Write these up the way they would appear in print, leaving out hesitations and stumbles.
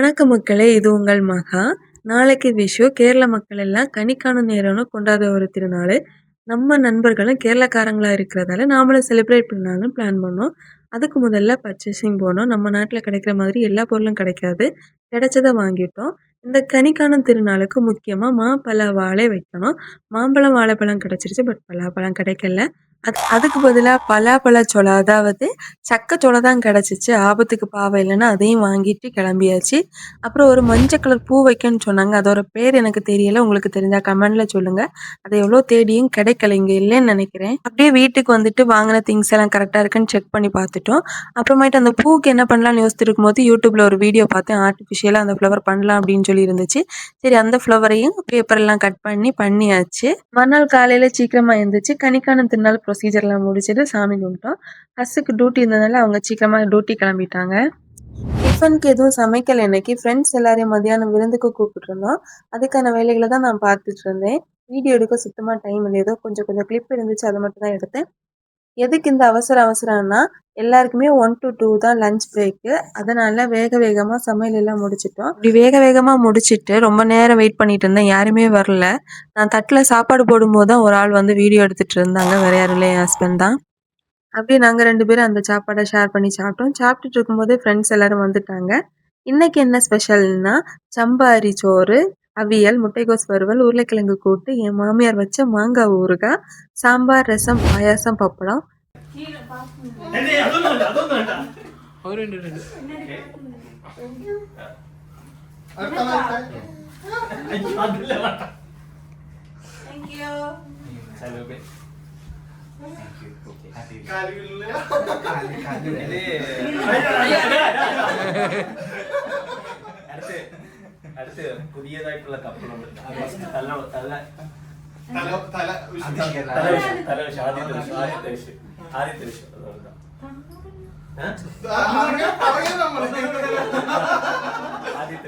வணக்க மக்களே, இது உங்கள் மகா. நாளைக்கு விஷு. கேரள மக்கள் எல்லாம் கனி காணும் நேரம்னு கொண்டாடுற ஒரு திருநாள். நம்ம நண்பர்களும் கேரளக்காரங்களா இருக்கிறதால நாமளும் செலிப்ரேட் பண்ணலாம்னு பிளான் பண்ணோம். அதுக்கு முதல்ல பர்ச்சேசிங் போனோம். நம்ம நாட்டில் கிடைக்கிற மாதிரி எல்லா பொருளும் கிடைக்காது. கிடைச்சதை வாங்கிட்டோம். இந்த கனி காணும் திருநாளுக்கு முக்கியமாக மாப்பழ வாழை வைக்கணும். மாம்பழம் வாழைப்பழம் கிடைச்சிருச்சு, பட் பலாப்பழம் கிடைக்கல. அதுக்கு பதிலாக பலாப்பழச்சோளை, அதாவது சக்கச்சோளை தான் கிடச்சிச்சு. ஆபத்துக்கு பாவம் இல்லைன்னா அதையும் வாங்கிட்டு கிளம்பியாச்சு. அப்புறம் ஒரு மஞ்சள் கலர் பூ வைக்கணும்னு சொன்னாங்க. அதோட பேர் எனக்கு தெரியல. உங்களுக்கு தெரிஞ்சா கமெண்ட்ல சொல்லுங்க. அதை எவ்வளோ தேடியும் கிடைக்கல, இங்கே இல்லைன்னு நினைக்கிறேன். அப்படியே வீட்டுக்கு வந்துட்டு வாங்கின திங்ஸ் எல்லாம் கரெக்டாக இருக்குன்னு செக் பண்ணி பார்த்துட்டோம். அப்புறமேட்டு அந்த பூக்கு என்ன பண்ணலாம்னு யோசிச்சுட்டு இருக்கும்போது யூடியூப்ல ஒரு வீடியோ பார்த்தேன். ஆர்டிஃபிஷியலாக அந்த ஃப்ளவர் பண்ணலாம் அப்படின்னு சொல்லி இருந்துச்சு. சரி, அந்த ஃப்ளவரையும் பேப்பர் எல்லாம் கட் பண்ணியாச்சு. மறுநாள் காலையில சீக்கிரமா எழுந்திரிச்சு கனிக்கான திருநாள் ப்ரொசீஜர்லாம் முடிச்சுட்டு சாமி கும்பிட்டோம். ஹஸ்ஸுக்கு டியூட்டி இருந்ததுனால அவங்க சீக்கிரமா டியூட்டி கிளம்பிட்டாங்க. டிஃபனுக்கு எதுவும் சமைக்கல இன்னைக்கு. ஃப்ரெண்ட்ஸ் எல்லாரையும் மதியானம் விருந்துக்கு கூப்பிட்டுருந்தோம். அதுக்கான வேலைகளை தான் நான் பார்த்துட்டு இருந்தேன். வீடியோ எடுக்க சுத்தமாக டைம் இல்லை. ஏதோ கொஞ்சம் கிளிப் இருந்துச்சு, அதை மட்டும் தான் எடுத்தேன். எதுக்கு இந்த அவசரம்னா எல்லாருக்குமே 1 to 2 தான் லஞ்ச் பிரேக்கு. அதனால வேகமாக சமையல் எல்லாம் முடிச்சிட்டோம். இப்படி வேகமாக முடிச்சிட்டு ரொம்ப நேரம் வெயிட் பண்ணிட்டு இருந்தேன். யாருமே வரல. நான் தட்டில் சாப்பாடு போடும்போது தான் ஒரு ஆள் வந்து வீடியோ எடுத்துட்டு இருந்தாங்க. வேற யாரும் இல்லை, என் ஹஸ்பண்ட் தான். அப்படியே நாங்கள் 2 பேரும் அந்த சாப்பாடை ஷேர் பண்ணி சாப்பிட்டோம். சாப்பிட்டுட்டு இருக்கும்போதே ஃப்ரெண்ட்ஸ் எல்லாரும் வந்துட்டாங்க. இன்னைக்கு என்ன ஸ்பெஷல்னா சம்பாரி சோறு, அவியல், முட்டைகோஸ் வறுவல், உருளைக்கிழங்கு கூட்டு, என் மாமியார் வச்ச மாங்காய் ஊறுகாய், சாம்பார், ரசம், பாயாசம், பப்படம். അടുത്ത് പുതിയതായിട്ടുള്ള കപ്പലുണ്ട്. ആദ്യത്തെ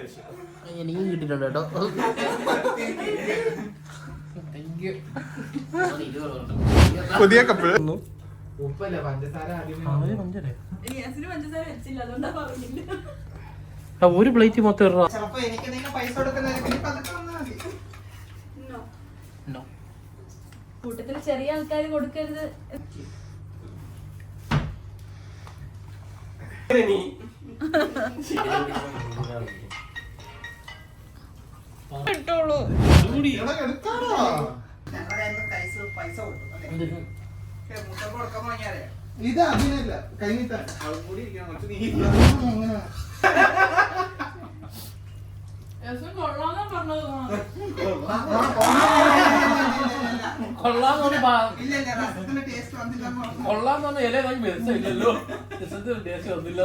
വിഷയം എനിക്കും കിട്ടിയിട്ടുണ്ട് കേട്ടോ. പുതിയ കപ്പിൾ ഉപ്പല്ല പഞ്ചസാര ഒരു പ്ലേറ്റ് മൊത്തം ഇടണം. കൂട്ടത്തിൽ ചെറിയ ആൾക്കാർ കൊടുക്കരുത്. ഇത് അങ്ങനെയല്ല, കഴിഞ്ഞിട്ട് കൊള്ളാന്ന് ഇല മനസ്സിലല്ലോ. ടേസ്റ്റ് വന്നില്ല.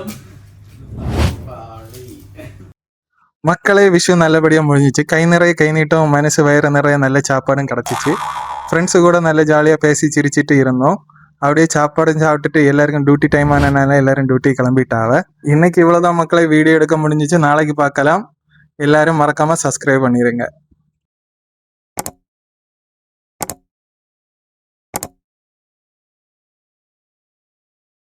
മക്കളെ, വിഷു நல்லபடியா முடிஞ்சிச்சு. கை நிறைய கை நீட்டம், மனசு வயிறு நிறைய நல்ல சாப்பாடும் கிடச்சிச்சு. ஃப்ரெண்ட்ஸு கூட நல்ல ஜாலியாக பேசி சிரிச்சிட்டு இருந்தோம். அப்படியே சாப்பாடும் சாப்பிட்டுட்டு எல்லாருக்கும் டியூட்டி டைம் ஆனதுனால எல்லாரும் டியூட்டி கிளம்பிட்டாவ. இன்னைக்கு இவ்வளோதான் மக்களை, வீடியோ எடுக்க முடிஞ்சிச்சு. நாளைக்கு பார்க்கலாம். எல்லாரும் மறக்காமல் சப்ஸ்கிரைப் பண்ணிடுங்க.